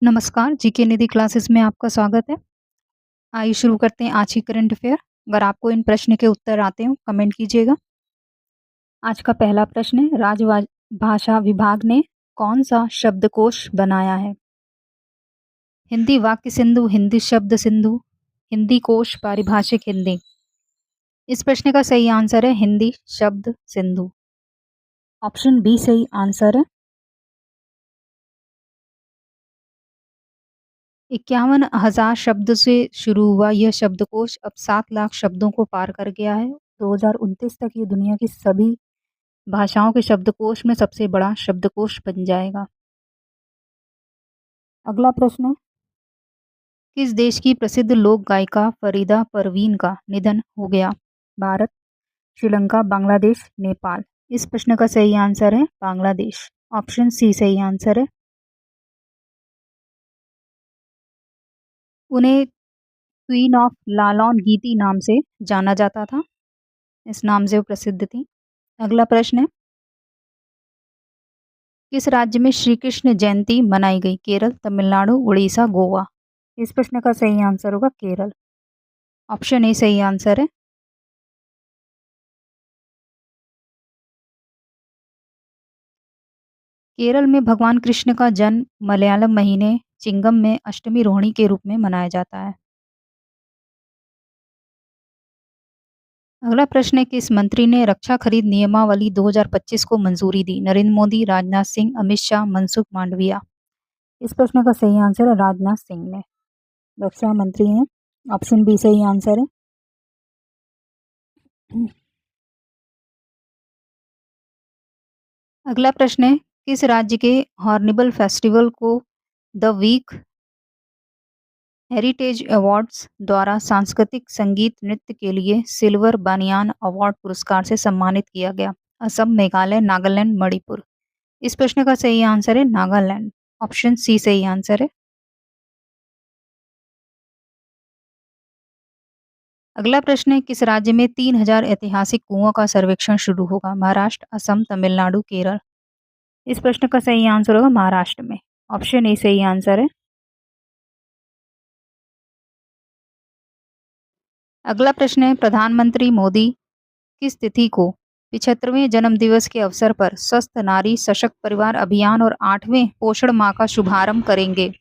नमस्कार, जीके निधि क्लासेस में आपका स्वागत है। आइए शुरू करते हैं आज की करंट अफेयर। अगर आपको इन प्रश्न के उत्तर आते हो, कमेंट कीजिएगा। आज का पहला प्रश्न है, भाषा विभाग ने कौन सा शब्दकोश बनाया है? हिंदी वाक्य सिंधु, हिंदी शब्द सिंधु, हिंदी कोश, पारिभाषिक हिंदी। इस प्रश्न का सही आंसर है हिंदी शब्द सिंधु। ऑप्शन बी सही आंसर है। 51,000 शब्द से शुरू हुआ यह शब्दकोश अब 7 लाख शब्दों को पार कर गया है। 2029 तक ये दुनिया की सभी भाषाओं के शब्दकोश में सबसे बड़ा शब्दकोश बन जाएगा। अगला प्रश्न है, किस देश की प्रसिद्ध लोक गायिका फरीदा परवीन का निधन हो गया? भारत, श्रीलंका, बांग्लादेश, नेपाल। इस प्रश्न का सही आंसर है बांग्लादेश। ऑप्शन सी सही आंसर है। उन्हें क्वीन ऑफ लालौन गीति नाम से जाना जाता था। इस नाम से वो प्रसिद्ध थी। अगला प्रश्न है, किस राज्य में श्री कृष्ण जयंती मनाई गई? केरल, तमिलनाडु, उड़ीसा, गोवा। इस प्रश्न का सही आंसर होगा केरल। ऑप्शन ए सही आंसर है। केरल में भगवान कृष्ण का जन्म मलयालम महीने चिंगम में अष्टमी रोहिणी के रूप में मनाया जाता है। अगला प्रश्न है, किस मंत्री ने रक्षा खरीद नियमावली 2025 को मंजूरी दी? नरेंद्र मोदी, राजनाथ सिंह, अमित शाह, मनसुख मांडविया। इस प्रश्न का सही आंसर है राजनाथ सिंह ने, रक्षा मंत्री हैं। ऑप्शन बी सही आंसर है। अगला प्रश्न है, किस राज्य के हॉर्निबल फेस्टिवल को द वीक हेरिटेज अवार्ड्स द्वारा सांस्कृतिक संगीत नृत्य के लिए सिल्वर बानियान अवार्ड पुरस्कार से सम्मानित किया गया? असम, मेघालय, नागालैंड, मणिपुर। इस प्रश्न का सही आंसर है नागालैंड। ऑप्शन सी सही आंसर है। अगला प्रश्न है, किस राज्य में 3,000 ऐतिहासिक कुओं का सर्वेक्षण शुरू होगा? महाराष्ट्र, असम, तमिलनाडु, केरल। इस प्रश्न का सही आंसर होगा महाराष्ट्र में। ऑप्शन ए सही आंसर है। अगला प्रश्न है, प्रधानमंत्री मोदी किस तिथि को 75वें जन्म दिवस के अवसर पर स्वस्थ नारी सशक्त परिवार अभियान और 8वें पोषण माह का शुभारंभ करेंगे?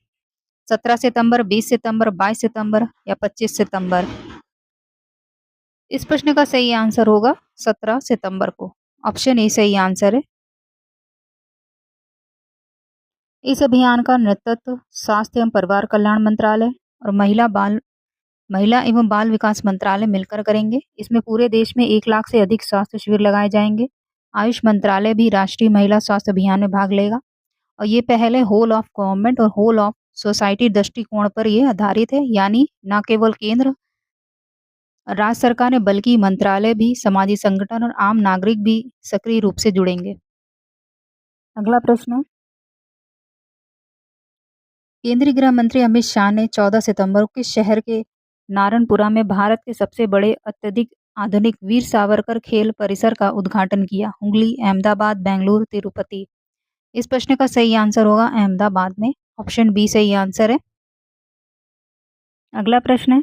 17 सितंबर, 20 सितंबर, 22 सितंबर या 25 सितंबर। इस प्रश्न का सही आंसर होगा 17 सितंबर को। ऑप्शन ए सही आंसर है। इस अभियान का नेतृत्व स्वास्थ्य एवं परिवार कल्याण मंत्रालय और महिला एवं बाल विकास मंत्रालय मिलकर करेंगे। इसमें पूरे देश में 1 लाख से अधिक स्वास्थ्य शिविर लगाए जाएंगे। आयुष मंत्रालय भी राष्ट्रीय महिला स्वास्थ्य अभियान में भाग लेगा और ये पहले होल ऑफ गवर्नमेंट और होल ऑफ सोसाइटी दृष्टिकोण पर ये आधारित है, यानी न केवल केंद्र राज्य सरकार ने बल्कि मंत्रालय भी, सामाजिक संगठन और आम नागरिक भी सक्रिय रूप से जुड़ेंगे। अगला प्रश्न है, केंद्रीय गृह मंत्री अमित शाह ने 14 सितंबर को किस शहर के नारायणपुरा में भारत के सबसे बड़े अत्यधिक आधुनिक वीर सावरकर खेल परिसर का उद्घाटन किया? हुगली, अहमदाबाद, बेंगलुरु, तिरुपति। इस प्रश्न का सही आंसर होगा अहमदाबाद में। ऑप्शन बी सही आंसर है। अगला प्रश्न है,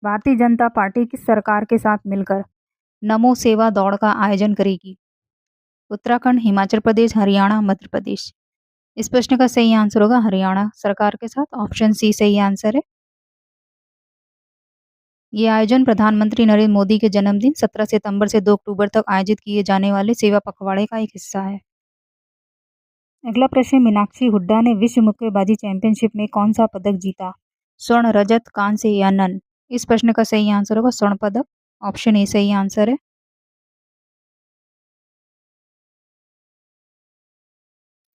भारतीय जनता पार्टी किस सरकार के साथ मिलकर नमो सेवा दौड़ का आयोजन करेगी? उत्तराखंड, हिमाचल प्रदेश, हरियाणा, मध्य प्रदेश। इस प्रश्न का सही आंसर होगा हरियाणा सरकार के साथ। ऑप्शन सी सही आंसर है। ये आयोजन प्रधानमंत्री नरेंद्र मोदी के जन्मदिन 17 सितंबर से 2 अक्टूबर तक आयोजित किए जाने वाले सेवा पखवाड़े का एक हिस्सा है। अगला प्रश्न, मीनाक्षी हुड्डा ने विश्व मुक्केबाजी चैंपियनशिप में कौन सा पदक जीता? स्वर्ण, रजत, कांस्य या नन। इस प्रश्न का सही आंसर होगा स्वर्ण पदक। ऑप्शन ए सही आंसर है।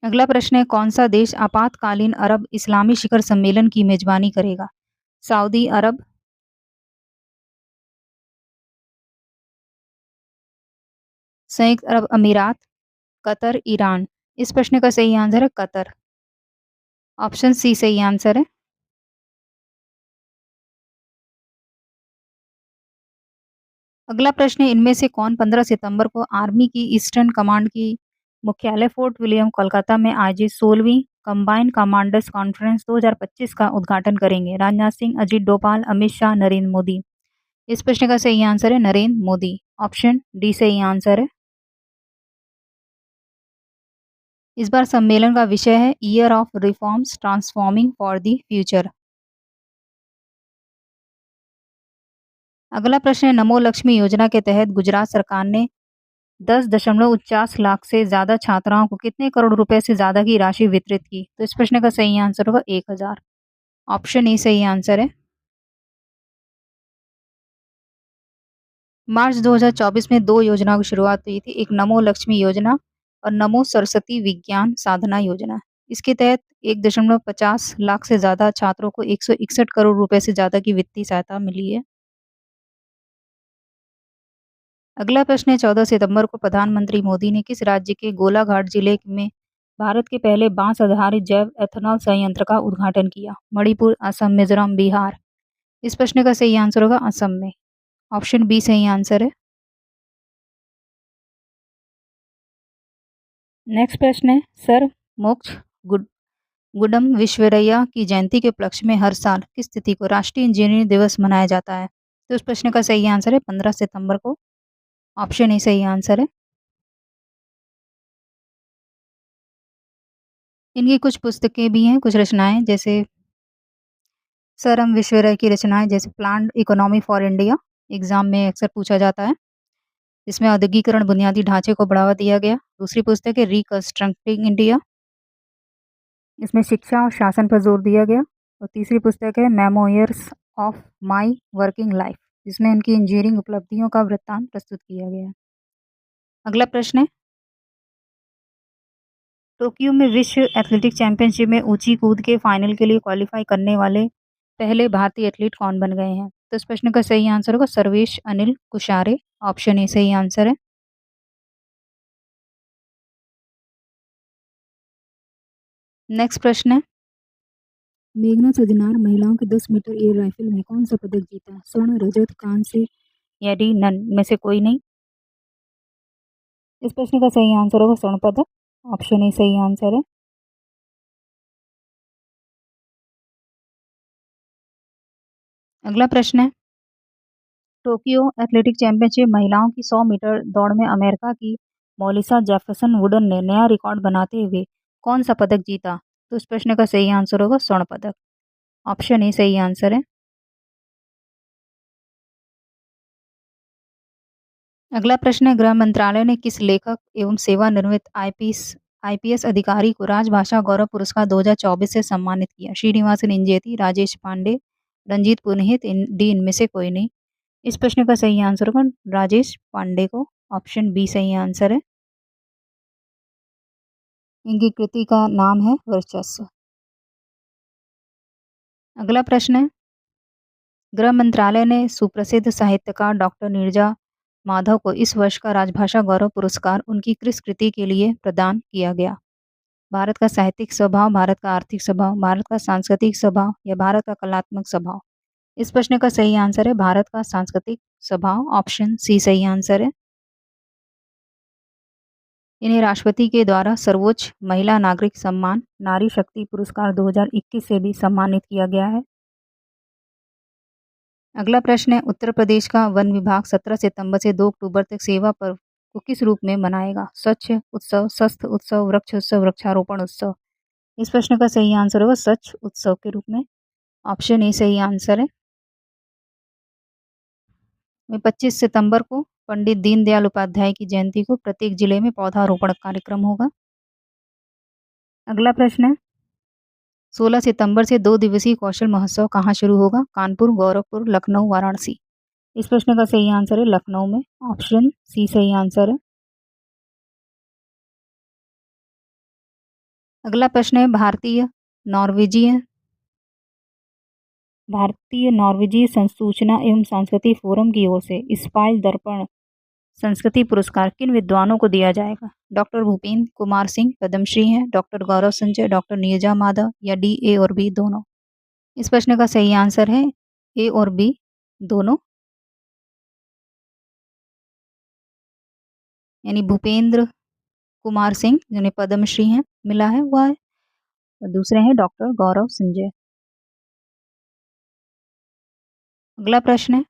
अगला प्रश्न है, कौन सा देश आपातकालीन अरब इस्लामी शिखर सम्मेलन की मेजबानी करेगा? सऊदी अरब, संयुक्त अरब अमीरात, कतर, ईरान। इस प्रश्न का सही आंसर है कतर। ऑप्शन सी सही आंसर है। अगला प्रश्न है, इनमें से कौन 15 सितंबर को आर्मी की ईस्टर्न कमांड की मुख्यालय फोर्ट विलियम कोलकाता में आयोजित 16वीं कंबाइंड कमांडर्स कॉन्फ्रेंस 2025 का उद्घाटन करेंगे? राजनाथ सिंह, अजीत डोभाल, अमित शाह, नरेंद्र मोदी। इस प्रश्न का सही आंसर है नरेंद्र मोदी। ऑप्शन डी सही आंसर है। इस बार सम्मेलन का विषय है year of reforms transforming for the future. अगला प्रश्न है, नमो लक्ष्मी योजना के तहत गुजरात सरकार ने 10.49 लाख से ज्यादा छात्राओं को कितने करोड़ रुपए से ज्यादा की राशि वितरित की? तो इस प्रश्न का सही आंसर होगा 1000। ऑप्शन ए सही आंसर है। मार्च 2024 में दो योजनाओं की शुरुआत हुई थी, एक नमो लक्ष्मी योजना और नमो सरस्वती विज्ञान साधना योजना। इसके तहत 1.50 लाख से ज्यादा छात्रों को 161 करोड़ रुपए से ज्यादा की वित्तीय सहायता मिली है। अगला प्रश्न है, 14 सितंबर को प्रधानमंत्री मोदी ने किस राज्य के गोलाघाट जिले में भारत के पहले बांस आधारित जैव एथेनॉल संयंत्र का उद्घाटन किया? मणिपुर, असम, मिजोरम, बिहार। इस प्रश्न का सही आंसर होगा असम में। ऑप्शन बी सही आंसर है। नेक्स्ट प्रश्न है, सर मोक्ष गुड गुडम विश्वेश्वरैया की जयंती के उपलक्ष्य में हर साल किस तिथि को राष्ट्रीय इंजीनियरिंग दिवस मनाया जाता है? तो इस प्रश्न का सही आंसर है 15 सितंबर को। ऑप्शन ए सही आंसर है। इनकी कुछ पुस्तकें भी हैं, कुछ रचनाएं, जैसे सर एम विश्वेश्वरैया की रचनाएं, जैसे planned economy for India, exam में अक्सर पूछा जाता है। इसमें औद्योगिकरण बुनियादी ढांचे को बढ़ावा दिया गया। दूसरी पुस्तक है रिकंस्ट्रक्टिंग इंडिया, इसमें शिक्षा और शासन पर जोर दिया गया। और तीसरी पुस्तक है memoirs of my working life, जिसमें उनकी इंजीनियरिंग उपलब्धियों का वृत्तांत प्रस्तुत किया गया है। अगला प्रश्न है, टोक्यो में विश्व एथलेटिक चैंपियनशिप में ऊंची कूद के फाइनल के लिए क्वालिफाई करने वाले पहले भारतीय एथलीट कौन बन गए हैं? तो इस प्रश्न का सही आंसर होगा सर्वेश अनिल कुशारे। ऑप्शन ए सही आंसर है। नेक्स्ट प्रश्न है, मेघना सजनार महिलाओं के 10 मीटर एयर राइफल में कौन सा पदक जीता? स्वर्ण, रजत, कांस्य, यदि नन में से कोई नहीं। इस प्रश्न का सही आंसर होगा स्वर्ण पदक। ऑप्शन ए सही आंसर है। अगला प्रश्न है, टोक्यो एथलेटिक चैंपियनशिप महिलाओं की 100 मीटर दौड़ में अमेरिका की मौलिसा जेफरसन वुडन ने नया रिकॉर्ड बनाते हुए कौन सा पदक जीता? तो इस प्रश्न का सही आंसर होगा स्वर्ण पदक। ऑप्शन ए सही आंसर है। अगला प्रश्न है, गृह मंत्रालय ने किस लेखक एवं सेवानिवृत्त आईपीएस अधिकारी को राजभाषा गौरव पुरस्कार 2024 से सम्मानित किया? श्रीनिवासन इंजेती, राजेश पांडे, रंजीत पुरोहित, डी इनमें से कोई नहीं। इस प्रश्न का सही आंसर होगा राजेश पांडे को। ऑप्शन बी सही आंसर है। इनकी कृति का नाम है वर्चस्व। अगला प्रश्न है, गृह मंत्रालय ने सुप्रसिद्ध साहित्यकार डॉक्टर नीरजा माधव को इस वर्ष का राजभाषा गौरव पुरस्कार उनकी किस कृति के लिए प्रदान किया गया? भारत का साहित्यिक स्वभाव, भारत का आर्थिक स्वभाव, भारत का सांस्कृतिक स्वभाव या भारत का कलात्मक स्वभाव। इस प्रश्न का सही आंसर है भारत का सांस्कृतिक स्वभाव। ऑप्शन सी सही आंसर है। इन्हें राष्ट्रपति के द्वारा सर्वोच्च महिला नागरिक सम्मान नारी शक्ति पुरस्कार 2021 से भी सम्मानित किया गया है। अगला प्रश्न है, उत्तर प्रदेश का वन विभाग 17 सितंबर से 2 अक्टूबर तक सेवा पर्व को किस रूप में मनाएगा? स्वच्छ उत्सव, स्वस्थ उत्सव, वृक्ष उत्सव, वृक्षारोपण उत्सव। इस प्रश्न का सही आंसर होगा स्वच्छ उत्सव के रूप में। ऑप्शन ए सही आंसर है। 25 सितंबर को पंडित दीनदयाल उपाध्याय की जयंती को प्रत्येक जिले में पौधारोपण कार्यक्रम होगा। अगला प्रश्न है, 16 सितंबर से 2 दिवसीय कौशल महोत्सव कहाँ शुरू होगा? कानपुर, गोरखपुर, लखनऊ, वाराणसी। इस प्रश्न का सही आंसर है लखनऊ में। ऑप्शन सी सही आंसर है। अगला प्रश्न है, नॉर्वेजियन भारतीय नॉर्वेजी संसूचना एवं संस्कृति फोरम की ओर से स्पाइस दर्पण संस्कृति पुरस्कार किन विद्वानों को दिया जाएगा? डॉक्टर भूपेंद्र कुमार सिंह पद्मश्री हैं, डॉक्टर गौरव संजय, डॉक्टर नीरजा माधव या डी ए और बी दोनों। इस प्रश्न का सही आंसर है ए और बी दोनों, यानी भूपेंद्र कुमार सिंह जिन्हें पद्मश्री हैं मिला है वह और दूसरे हैं डॉक्टर गौरव संजय। अगला प्रश्न है,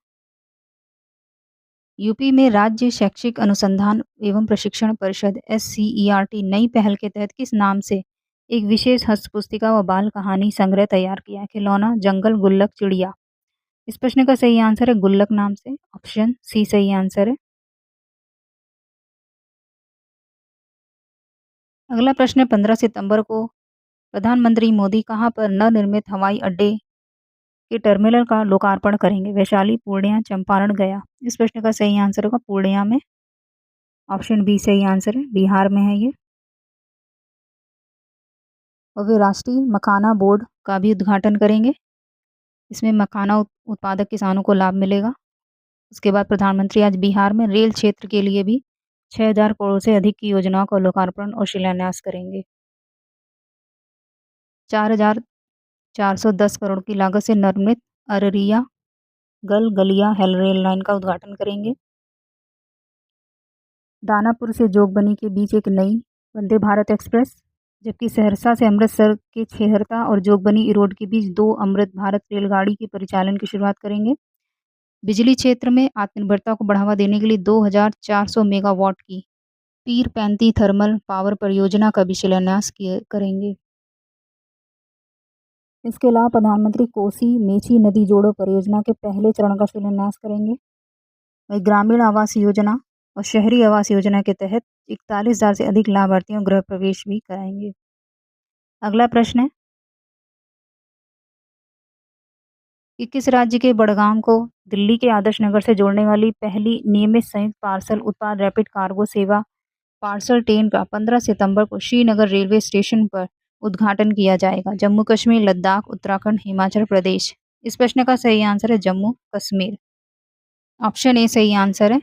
यूपी में राज्य शैक्षिक अनुसंधान एवं प्रशिक्षण परिषद SCERT नई पहल के तहत किस नाम से एक विशेष हस्तपुस्तिका व बाल कहानी संग्रह तैयार किया है? खिलौना, जंगल, गुल्लक, चिड़िया। इस प्रश्न का सही आंसर है गुल्लक नाम से, ऑप्शन सी सही आंसर है। अगला प्रश्न है, 15 सितंबर को प्रधानमंत्री मोदी कहाँ पर नवनिर्मित हवाई अड्डे के टर्मिनल का लोकार्पण करेंगे? वैशाली, पूर्णिया, चंपारण, गया। इस प्रश्न का सही आंसर होगा पूर्णिया में, ऑप्शन बी सही आंसर है, बिहार में है ये। और वे राष्ट्रीय मखाना बोर्ड का भी उद्घाटन करेंगे। इसमें मखाना उत्पादक किसानों को लाभ मिलेगा। उसके बाद प्रधानमंत्री आज बिहार में रेल क्षेत्र के लिए भी 6000 करोड़ से अधिक की योजनाओं का लोकार्पण और शिलान्यास करेंगे। 4410 करोड़ की लागत से निर्मित अररिया गलगलिया रेल लाइन का उद्घाटन करेंगे। दानापुर से जोगबनी के बीच एक नई वंदे भारत एक्सप्रेस, जबकि सहरसा से अमृतसर के छेहरता और जोगबनी रोड के बीच 2 अमृत भारत रेलगाड़ी के परिचालन की शुरुआत करेंगे। बिजली क्षेत्र में आत्मनिर्भरता को बढ़ावा देने के लिए 2400 मेगावाट की पीर पैंती थर्मल पावर परियोजना का भी शिलान्यास करेंगे। इसके अलावा प्रधानमंत्री कोसी मेची नदी जोड़ो परियोजना के पहले चरण का शिलान्यास करेंगे। वहीं ग्रामीण आवास योजना और शहरी आवास योजना के तहत 41,000 से अधिक लाभार्थियों गृह प्रवेश भी कराएंगे। अगला प्रश्न है कि किस राज्य के बड़गाम को दिल्ली के आदर्श नगर से जोड़ने वाली पहली नियमित संयुक्त पार्सल उत्पाद रैपिड कार्गो सेवा पार्सल ट्रेन का 15 सितंबर को श्रीनगर रेलवे स्टेशन पर उद्घाटन किया जाएगा? जम्मू कश्मीर, लद्दाख, उत्तराखंड, हिमाचल प्रदेश। इस प्रश्न का सही आंसर है जम्मू कश्मीर, ऑप्शन ए सही आंसर है।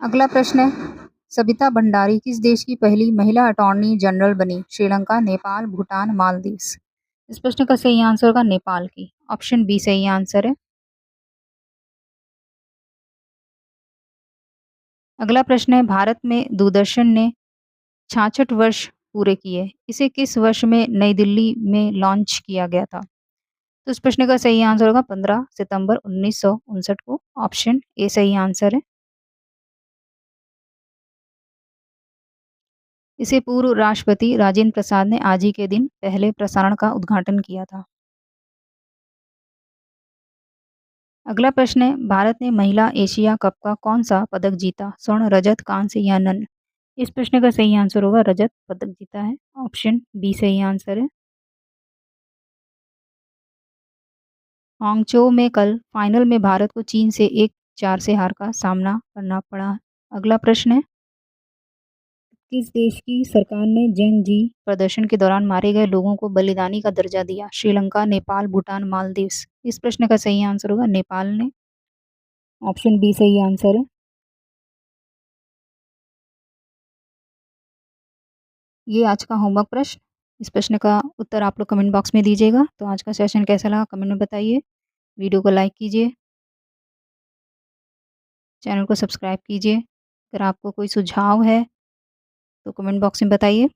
अगला प्रश्न है, सबिता भंडारी किस देश की पहली महिला अटॉर्नी जनरल बनी? श्रीलंका, नेपाल, भूटान, मालदीव। इस प्रश्न का सही आंसर होगा नेपाल की, ऑप्शन बी सही आंसर है। अगला प्रश्न है, भारत में दूरदर्शन ने 66 वर्ष पूरे किए, इसे किस वर्ष में नई दिल्ली में लॉन्च किया गया था? तो इस प्रश्न का सही आंसर होगा 15 सितंबर 1959 को, ऑप्शन ए सही आंसर है। इसे पूर्व राष्ट्रपति राजेंद्र प्रसाद ने आज ही के दिन पहले प्रसारण का उद्घाटन किया था। अगला प्रश्न है, भारत ने महिला एशिया कप का कौन सा पदक जीता? स्वर्ण, रजत, कांस्य या नन। इस प्रश्न का सही आंसर होगा रजत पदक जीता है, ऑप्शन बी सही आंसर है। हांगझो में कल फाइनल में भारत को चीन से 1-4 से हार का सामना करना पड़ा। अगला प्रश्न है, किस देश की सरकार ने जेन जी प्रदर्शन के दौरान मारे गए लोगों को बलिदानी का दर्जा दिया? श्रीलंका, नेपाल, भूटान, मालदीव। इस प्रश्न का सही आंसर होगा नेपाल ने, ऑप्शन बी सही आंसर है। ये आज का होमवर्क प्रश्न, इस प्रश्न का उत्तर आप लोग कमेंट बॉक्स में दीजिएगा। तो आज का सेशन कैसा लगा कमेंट में बताइए, वीडियो को लाइक कीजिए, चैनल को सब्सक्राइब कीजिए। अगर आपको कोई सुझाव है तो कमेंट बॉक्स में बताइए।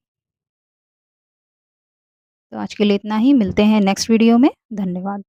तो आज के लिए इतना ही, मिलते हैं नेक्स्ट वीडियो में। धन्यवाद।